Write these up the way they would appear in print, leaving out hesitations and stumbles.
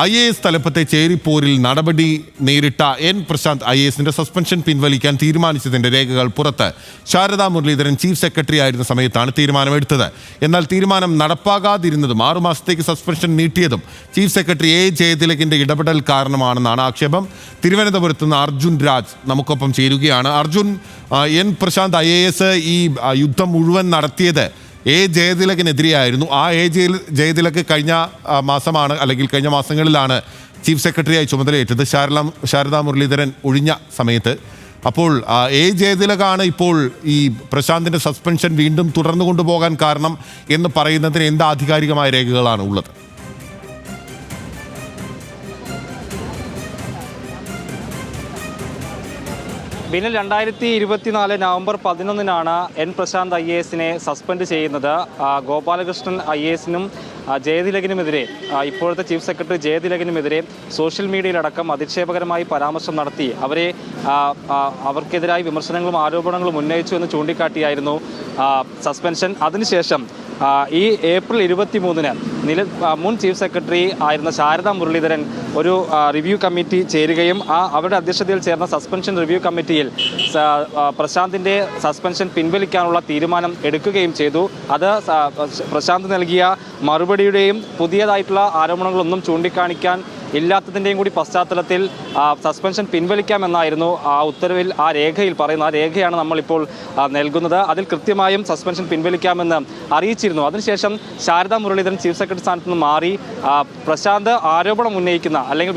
IAS തലപ്പത്തെ ചേരിപ്പോരിൽ നടപടി നേരിട്ട N Prashant IASന്റെ suspension പിൻവലിക്കാൻ തീരുമാനിച്ചതിന്റെ രേഖകൾ പുറത്ത്. ശാരദാ മുരളീധരൻ ചീഫ് സെക്രട്ടറി ആയിരുന്ന സമയത്താണ് തീരുമാനമെടുത്തത്. എന്നാൽ തീരുമാനം നടപ്പാകാതിരുന്നതും 6 മാസത്തേക്ക് സസ്പെൻഷൻ നീട്ടിയതും ചീഫ് സെക്രട്ടറി A ജയതിലകിന്റെ ഇടപെടൽ കാരണമാണെന്നാണ് ആക്ഷേപം. തിരുവനന്തപുരത്ത് നിന്ന് അർജുൻ രാജ് നമുക്കൊപ്പം ചേരുകയാണ്. അർജുൻ, എൻ പ്രശാന്ത് IAS ഈ യുദ്ധം മുഴുവൻ നടത്തിയത് A ജയതിലകിനെതിരെയായിരുന്നു. ആ ജയതിലക് കഴിഞ്ഞ മാസമാണ്, അല്ലെങ്കിൽ കഴിഞ്ഞ മാസങ്ങളിലാണ് ചീഫ് സെക്രട്ടറിയായി ചുമതലയേറ്റത്, ശാരദാ മുരളീധരൻ ഒഴിഞ്ഞ സമയത്ത്. അപ്പോൾ A ജയതിലകാണ് ഇപ്പോൾ ഈ പ്രശാന്തിന്റെ സസ്പെൻഷൻ വീണ്ടും തുടർന്നു കൊണ്ടുപോകാൻ കാരണം എന്ന് പറയുന്നതിന് എന്ത് ആധികാരികമായ രേഖകളാണ് ഉള്ളത്? ബിനിൽ 2024 നവംബർ 11 എൻ പ്രശാന്ത് IASനെ സസ്പെൻഡ് ചെയ്യുന്നത്. ഗോപാലകൃഷ്ണൻ IASനും ജയതിലകിനുമെതിരെ, ഇപ്പോഴത്തെ ചീഫ് സെക്രട്ടറി ജയതിലകിനുമെതിരെ സോഷ്യൽ മീഡിയയിലടക്കം അധിക്ഷേപകരമായി പരാമർശം നടത്തി അവർക്കെതിരായി വിമർശനങ്ങളും ആരോപണങ്ങളും ഉന്നയിച്ചു എന്ന് ചൂണ്ടിക്കാട്ടിയായിരുന്നു സസ്പെൻഷൻ. അതിനുശേഷം ഈ ഏപ്രിൽ 23 മുൻ ചീഫ് സെക്രട്ടറി ആയിരുന്ന ശാരദാ മുരളീധരൻ ഒരു റിവ്യൂ കമ്മിറ്റി ചേരുകയും അവരുടെ അധ്യക്ഷതയിൽ ചേർന്ന സസ്പെൻഷൻ റിവ്യൂ കമ്മിറ്റിയിൽ പ്രശാന്തിൻ്റെ സസ്പെൻഷൻ പിൻവലിക്കാനുള്ള തീരുമാനം എടുക്കുകയും ചെയ്തു. അത് പ്രശാന്ത് നൽകിയ മറുപടിയുടെയും പുതിയതായിട്ടുള്ള ആരോപണങ്ങളൊന്നും ചൂണ്ടിക്കാണിക്കാൻ ഇല്ലാത്തതിൻ്റെയും കൂടി പശ്ചാത്തലത്തിൽ സസ്പെൻഷൻ പിൻവലിക്കാമെന്നായിരുന്നു ആ ഉത്തരവിൽ, ആ രേഖയിൽ പറയുന്നത്. ആ രേഖയാണ് നമ്മളിപ്പോൾ നൽകുന്നത്. അതിൽ കൃത്യമായും സസ്പെൻഷൻ പിൻവലിക്കാമെന്ന് അറിയിച്ചിരുന്നു. അതിനുശേഷം ശാരദാ മുരളീധരൻ ചീഫ് സെക്രട്ടറി സ്ഥാനത്ത് നിന്ന് മാറി പ്രശാന്ത് ആരോപണം ഉന്നയിക്കുന്ന, അല്ലെങ്കിൽ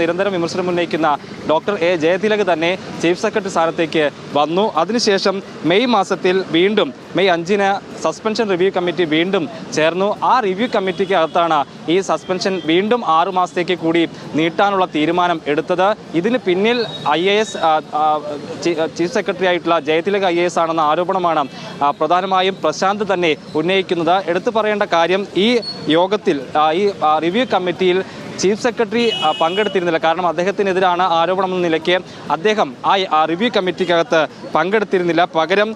നിരന്തരം വിമർശനം ഉന്നയിക്കുന്ന ഡോക്ടർ A ജയതിലക് തന്നെ ചീഫ് സെക്രട്ടറി സ്ഥാനത്തേക്ക് വന്നു. അതിനുശേഷം മെയ് മാസത്തിൽ വീണ്ടും മെയ് 5 സസ്പെൻഷൻ റിവ്യൂ കമ്മിറ്റി വീണ്ടും ചേർന്നു. ആ റിവ്യൂ കമ്മിറ്റിക്ക് അകത്താണ് ഈ സസ്പെൻഷൻ വീണ്ടും 6 മാസത്തേക്ക് കൂടി നീട്ടാനുള്ള തീരുമാനം എടുത്തത്. ഇതിന് പിന്നിൽ IAS ചീഫ് സെക്രട്ടറി ആയിട്ടുള്ള ജയതിലക് IAS ആണെന്ന ആരോപണമാണ് പ്രധാനമായും പ്രശാന്ത് തന്നെ ഉന്നയിക്കുന്നത്. എടുത്തു പറയേണ്ട കാര്യം, ഈ യോഗത്തിൽ, ഈ റിവ്യൂ കമ്മിറ്റിയിൽ ചീഫ് സെക്രട്ടറി പങ്കെടുത്തിരുന്നില്ല. കാരണം അദ്ദേഹത്തിനെതിരാണ് ആരോപണം എന്ന നിലയ്ക്ക് അദ്ദേഹം ആ റിവ്യൂ കമ്മിറ്റിക്കകത്ത് പങ്കെടുത്തിരുന്നില്ല. പകരം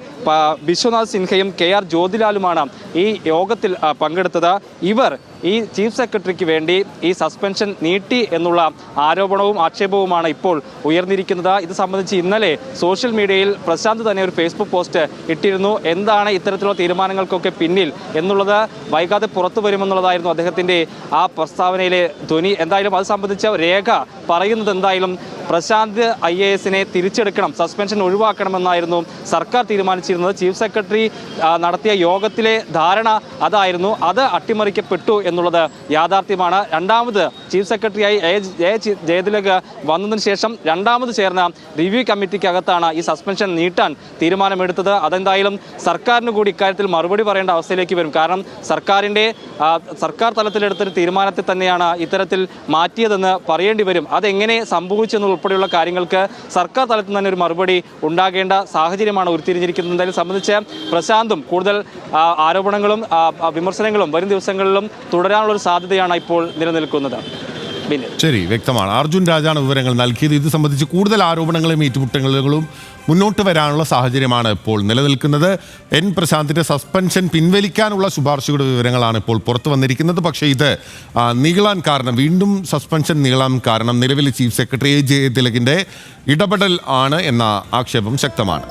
വിശ്വനാഥ് സിൻഹയും KR ജ്യോതിലാലുമാണ് ഈ യോഗത്തിൽ പങ്കെടുത്തത്. ഇവർ ഈ ചീഫ് സെക്രട്ടറിക്ക് വേണ്ടി ഈ സസ്പെൻഷൻ നീട്ടി എന്നുള്ള ആരോപണവും ആക്ഷേപവുമാണ് ഇപ്പോൾ ഉയർന്നിരിക്കുന്നത്. ഇത് സംബന്ധിച്ച് ഇന്നലെ സോഷ്യൽ മീഡിയയിൽ പ്രശാന്ത് തന്നെ ഒരു ഫേസ്ബുക്ക് പോസ്റ്റ് ഇട്ടിരുന്നു. എന്താണ് ഇത്തരത്തിലുള്ള തീരുമാനങ്ങൾക്കൊക്കെ പിന്നിൽ എന്നുള്ളത് വൈകാതെ പുറത്തു വരുമെന്നുള്ളതായിരുന്നു അദ്ദേഹത്തിൻ്റെ ആ പ്രസ്താവനയിലെ ധ്വനി. എന്തായാലും അത് സംബന്ധിച്ച രേഖ പറയുന്നത് എന്തായാലും പ്രശാന്ത് IASനെ തിരിച്ചെടുക്കണം, സസ്പെൻഷൻ ഒഴിവാക്കണമെന്നായിരുന്നു സർക്കാർ തീരുമാനിച്ചിരുന്നത്. ചീഫ് സെക്രട്ടറി നടത്തിയ യോഗത്തിലെ ധാരണ അതായിരുന്നു. അത് അട്ടിമറിക്കപ്പെട്ടു എന്നുള്ളത് യാഥാർത്ഥ്യമാണ്. രണ്ടാമത് ചീഫ് സെക്രട്ടറിയായി A ജയതിലക് വന്നതിന് ശേഷം രണ്ടാമത് ചേർന്ന റിവ്യൂ കമ്മിറ്റിക്കകത്താണ് ഈ സസ്പെൻഷൻ നീട്ടാൻ തീരുമാനമെടുത്തത്. അതെന്തായാലും സർക്കാരിന് കൂടി ഇക്കാര്യത്തിൽ മറുപടി പറയേണ്ട അവസ്ഥയിലേക്ക് വരും. കാരണം സർക്കാർ തലത്തിലെടുത്തൊരു തീരുമാനത്തെ തന്നെയാണ് ഇത്തരത്തിൽ മാറ്റിയതെന്ന് പറയേണ്ടി വരും. അതെങ്ങനെ സംഭവിച്ചെന്നുൾപ്പെടെയുള്ള കാര്യങ്ങൾക്ക് സർക്കാർ തലത്തിൽ തന്നെ ഒരു മറുപടി ഉണ്ടാകേണ്ട സാഹചര്യമാണ് ഉരുത്തിരിഞ്ഞിരിക്കുന്നത്. എന്തായാലും സംബന്ധിച്ച് പ്രശാന്തും കൂടുതൽ ആരോപണങ്ങളും വിമർശനങ്ങളും വരും ദിവസങ്ങളിലും തുടരാനുള്ളൊരു സാധ്യതയാണ് ഇപ്പോൾ നിലനിൽക്കുന്നത്. ശരി, വ്യക്തമാണ്. അർജുൻ രാജാണ് വിവരങ്ങൾ നൽകിയത്. ഇത് സംബന്ധിച്ച് കൂടുതൽ ആരോപണങ്ങളും ഏറ്റുമുട്ടലുകളും മുന്നോട്ട് വരാനുള്ള സാഹചര്യമാണ് ഇപ്പോൾ നിലനിൽക്കുന്നത്. എൻ പ്രശാന്തിന്റെ സസ്പെൻഷൻ പിൻവലിക്കാനുള്ള ശുപാർശയുടെ വിവരങ്ങളാണ് ഇപ്പോൾ പുറത്തു വന്നിരിക്കുന്നത്. പക്ഷേ ഇത് വീണ്ടും സസ്പെൻഷൻ നീളാൻ കാരണം നിലവിലെ ചീഫ് സെക്രട്ടറി A ജയതിലകിന്റെ ഇടപെടൽ ആണ് എന്ന ആക്ഷേപം ശക്തമാണ്.